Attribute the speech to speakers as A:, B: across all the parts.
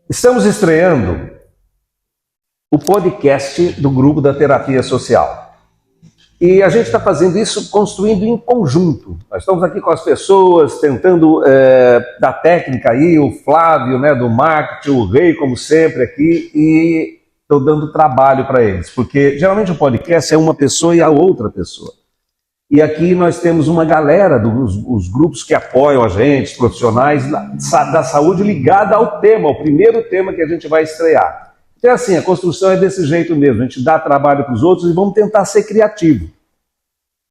A: Estamos estreando o podcast do Grupo da Terapia Social. E a gente está fazendo isso construindo em conjunto. Nós estamos aqui com as pessoas, tentando dar técnica aí, o Flávio, né, do marketing, o Rei, como sempre, aqui, e estou dando trabalho para eles. Porque geralmente o podcast é uma pessoa e a outra pessoa. E aqui nós temos uma galera dos grupos que apoiam a gente, os profissionais da saúde, ligada ao tema, ao primeiro tema que a gente vai estrear. Então, assim, a construção é desse jeito mesmo, a gente dá trabalho para os outros e vamos tentar ser criativo.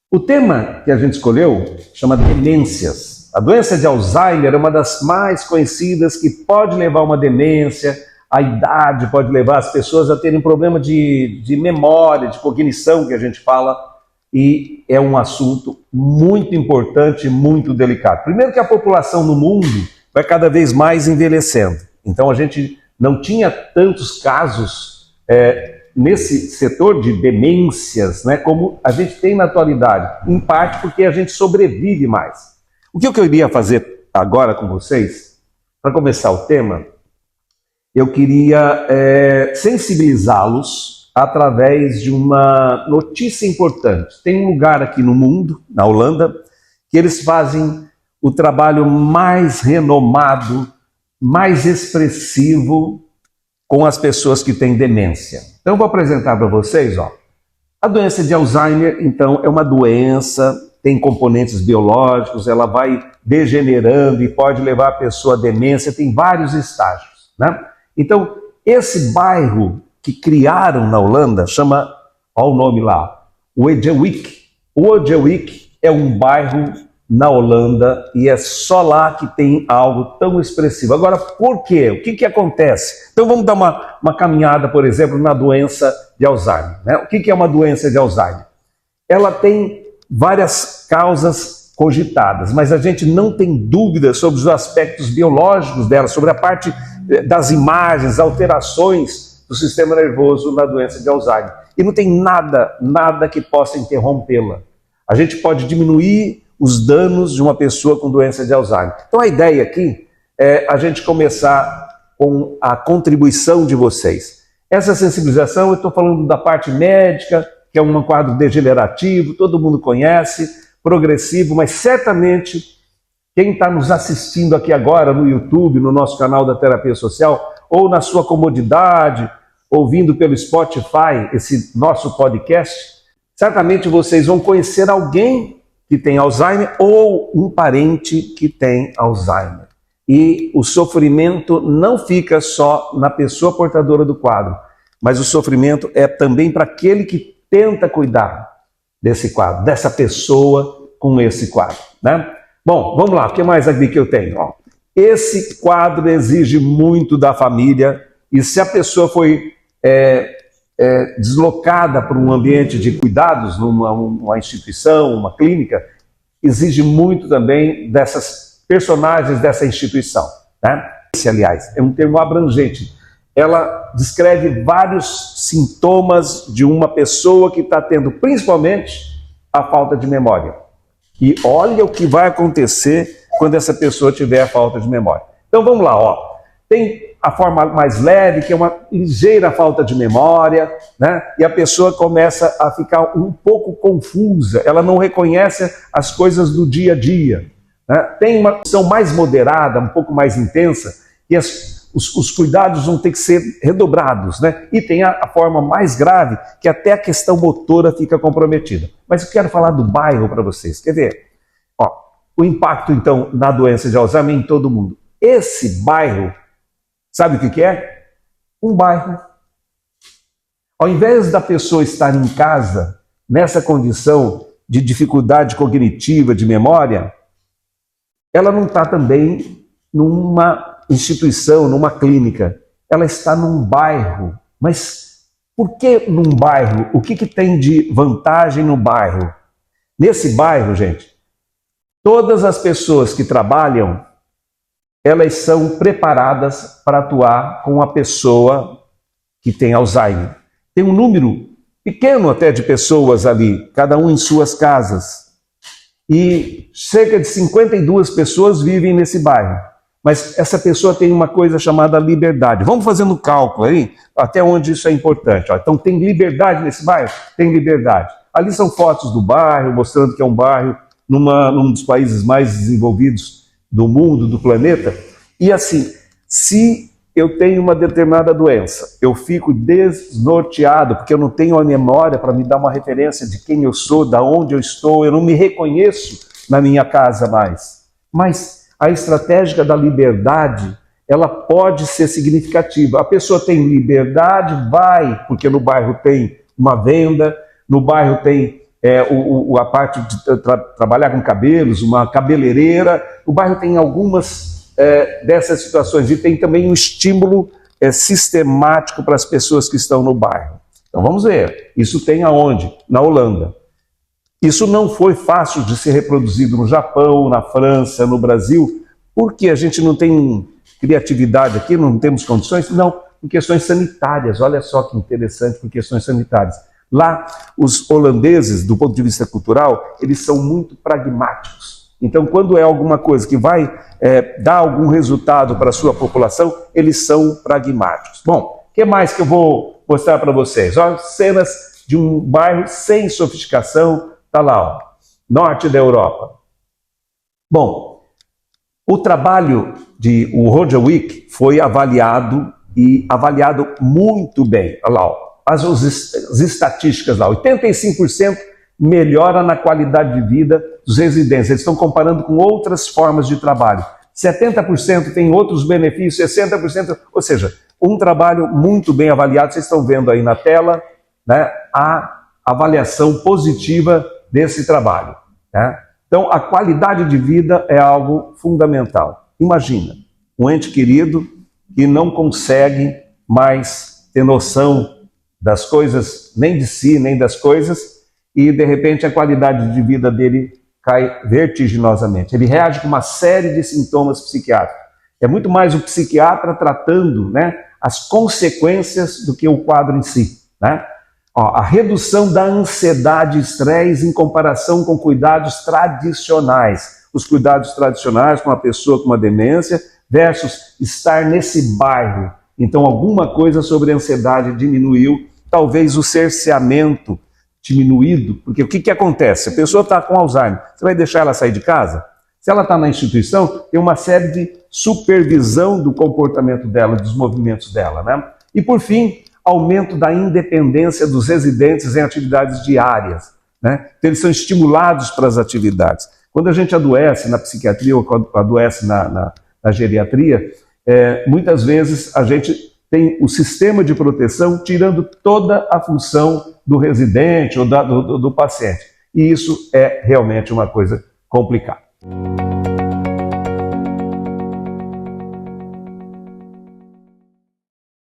A: O tema que a gente escolheu chama demências. A doença de Alzheimer é uma das mais conhecidas que pode levar a uma demência, a idade pode levar as pessoas a terem problema de memória, de cognição, que a gente fala, e é um assunto muito importante e muito delicado. Primeiro que a população no mundo vai cada vez mais envelhecendo. Então a gente não tinha tantos casos nesse setor de demências, né, como a gente tem na atualidade. Em parte porque a gente sobrevive mais. O que eu queria fazer agora com vocês, para começar o tema, eu queria sensibilizá-los através de uma notícia importante. Tem um lugar aqui no mundo, na Holanda, que eles fazem o trabalho mais renomado, mais expressivo com as pessoas que têm demência. Então eu vou apresentar para vocês, a doença de Alzheimer, então, é uma doença, tem componentes biológicos, ela vai degenerando e pode levar a pessoa à demência, tem vários estágios, né? Então, esse bairro que criaram na Holanda, chama, olha o nome lá, Wedgewijk. O Wedgewijk é um bairro na Holanda e é só lá que tem algo tão expressivo. Agora, por quê? O que acontece? Então vamos dar uma caminhada, por exemplo, na doença de Alzheimer, né? O que é uma doença de Alzheimer? Ela tem várias causas cogitadas, mas a gente não tem dúvida sobre os aspectos biológicos dela, sobre a parte das imagens, alterações do sistema nervoso na doença de Alzheimer. E não tem nada que possa interrompê-la. A gente pode diminuir os danos de uma pessoa com doença de Alzheimer. Então a ideia aqui é a gente começar com a contribuição de vocês. Essa sensibilização, eu estou falando da parte médica, que é um quadro degenerativo, todo mundo conhece, progressivo, mas certamente quem está nos assistindo aqui agora no YouTube, no nosso canal da Terapia Social, ou na sua comodidade, ouvindo pelo Spotify esse nosso podcast, certamente vocês vão conhecer alguém que tem Alzheimer ou um parente que tem Alzheimer. E o sofrimento não fica só na pessoa portadora do quadro, mas o sofrimento é também para aquele que tenta cuidar desse quadro, dessa pessoa com esse quadro, né? Bom, vamos lá, o que mais aqui que eu tenho? Esse quadro exige muito da família e se a pessoa foi deslocada para um ambiente de cuidados, numa instituição, uma clínica, exige muito também dessas personagens dessa instituição, né? Esse, aliás, é um termo abrangente. Ela descreve vários sintomas de uma pessoa que está tendo, principalmente, a falta de memória. E olha o que vai acontecer quando essa pessoa tiver a falta de memória. Então vamos lá, tem a forma mais leve, que é uma ligeira falta de memória, né? E a pessoa começa a ficar um pouco confusa, ela não reconhece as coisas do dia a dia, né? Tem uma condição mais moderada, um pouco mais intensa, e os cuidados vão ter que ser redobrados, né? E tem a forma mais grave, que até a questão motora fica comprometida. Mas eu quero falar do bairro para vocês, quer ver? O impacto, então, na doença de Alzheimer em todo mundo. Esse bairro, sabe o que é? Um bairro. Ao invés da pessoa estar em casa, nessa condição de dificuldade cognitiva, de memória, ela não está também numa instituição, numa clínica. Ela está num bairro. Mas por que num bairro? O que tem de vantagem no bairro? Nesse bairro, gente, todas as pessoas que trabalham, elas são preparadas para atuar com a pessoa que tem Alzheimer. Tem um número pequeno até de pessoas ali, cada um em suas casas. E cerca de 52 pessoas vivem nesse bairro. Mas essa pessoa tem uma coisa chamada liberdade. Vamos fazendo cálculo aí, até onde isso é importante. Ó. Então, tem liberdade nesse bairro? Tem liberdade. Ali são fotos do bairro, mostrando que é um bairro num dos países mais desenvolvidos do mundo, do planeta. E assim, se eu tenho uma determinada doença, eu fico desnorteado, porque eu não tenho a memória para me dar uma referência de quem eu sou, de onde eu estou, eu não me reconheço na minha casa mais. Mas a estratégia da liberdade, ela pode ser significativa. A pessoa tem liberdade, vai, porque no bairro tem uma venda, no bairro tem a parte de trabalhar com cabelos, uma cabeleireira, o bairro tem algumas dessas situações e tem também um estímulo sistemático para as pessoas que estão no bairro. Então vamos ver, isso tem aonde? Na Holanda. Isso não foi fácil de ser reproduzido no Japão, na França, no Brasil, porque a gente não tem criatividade aqui, não temos condições? Não, por questões sanitárias. Olha só que interessante, por questões sanitárias. Lá, os holandeses, do ponto de vista cultural, eles são muito pragmáticos. Então, quando é alguma coisa que vai dar algum resultado para a sua população, eles são pragmáticos. Bom, o que mais que eu vou mostrar para vocês? Olha, cenas de um bairro sem sofisticação. Está lá, ó, norte da Europa. Bom, o trabalho o Roger Wick foi avaliado e avaliado muito bem. Olha lá, ó, as estatísticas lá, 85% melhora na qualidade de vida dos residentes. Eles estão comparando com outras formas de trabalho. 70% tem outros benefícios, 60%, ou seja, um trabalho muito bem avaliado. Vocês estão vendo aí na tela, né, a avaliação positiva desse trabalho. Né? Então, a qualidade de vida é algo fundamental. Imagina, um ente querido que não consegue mais ter noção das coisas, nem de si, nem das coisas, e de repente a qualidade de vida dele cai vertiginosamente. Ele reage com uma série de sintomas psiquiátricos. É muito mais o psiquiatra tratando, né, as consequências do que o quadro em si. Né? Ó, a redução da ansiedade e estresse em comparação com cuidados tradicionais. Os cuidados tradicionais com uma pessoa com uma demência versus estar nesse bairro. Então, alguma coisa sobre a ansiedade diminuiu, talvez o cerceamento diminuído, porque o que acontece? A pessoa está com Alzheimer, você vai deixar ela sair de casa? Se ela está na instituição, tem uma série de supervisão do comportamento dela, dos movimentos dela, né? E por fim, aumento da independência dos residentes em atividades diárias, né? Então, eles são estimulados para as atividades. Quando a gente adoece na psiquiatria ou adoece na geriatria, muitas vezes a gente tem o sistema de proteção tirando toda a função do residente ou do paciente. E isso é realmente uma coisa complicada.